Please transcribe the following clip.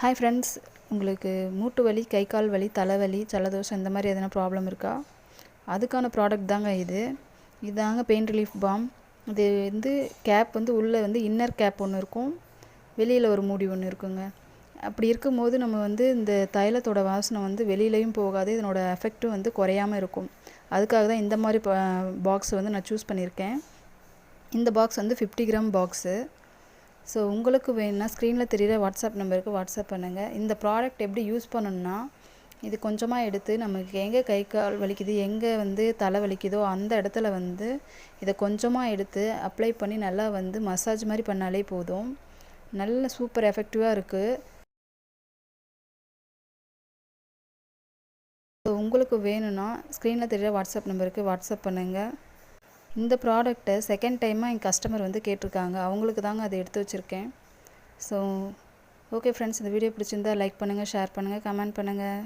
Hi friends, உங்களுக்கு மூட்டு வலி, கை கால் வலி, தலைவலி, ஜலதோஷம் இந்த மாதிரி எதனா ப்ராப்ளம் இருக்கா? அதுக்கான ப்ராடக்ட் தாங்க இது. இதாங்க பெயின் ரிலீஃப் பாம். இது கேப் உள்ளே இன்னர் கேப் ஒன்று இருக்கும், வெளியில் ஒரு மூடி ஒன்று இருக்குங்க. அப்படி இருக்கும்போது நம்ம இந்த தைலத்தோட வாசனை வெளியிலையும் போகாது, இதனோட எஃபெக்ட்டும் குறையாமல் இருக்கும். அதுக்காக தான் இந்த மாதிரி பாக்ஸ் நான் சூஸ் பண்ணியிருக்கேன். இந்த பாக்ஸ் 50 கிராம் பாக்ஸு. ஸோ உங்களுக்கு வேணும்னா ஸ்க்ரீனில் தெரிகிற வாட்ஸ்அப் நம்பருக்கு வாட்ஸ்அப் பண்ணுங்கள். இந்த ப்ராடக்ட் எப்படி யூஸ் பண்ணணுன்னா, இது கொஞ்சமாக எடுத்து நமக்கு எங்கே கை கால் வலிக்குது, எங்கே தலை வலிக்குதோ அந்த இடத்துல இதை கொஞ்சமாக எடுத்து அப்ளை பண்ணி நல்லா மசாஜ் மாதிரி பண்ணாலே போதும். நல்ல சூப்பர் எஃபெக்டிவாக இருக்குது. ஸோ உங்களுக்கு வேணும்னா ஸ்க்ரீனில் தெரிகிற வாட்ஸ்அப் நம்பருக்கு வாட்ஸ்அப் பண்ணுங்கள். இந்த ப்ராடக்ட்டை செகண்ட் டைமாக என் கஸ்டமர் கேட்டிருக்காங்க, அவங்களுக்கு தாங்க அதை எடுத்து வச்சுருக்கேன். ஸோ ஓகே ஃப்ரெண்ட்ஸ், இந்த வீடியோ பிடிச்சிருந்தா லைக் பண்ணுங்கள், ஷேர் பண்ணுங்கள், கமெண்ட் பண்ணுங்கள்.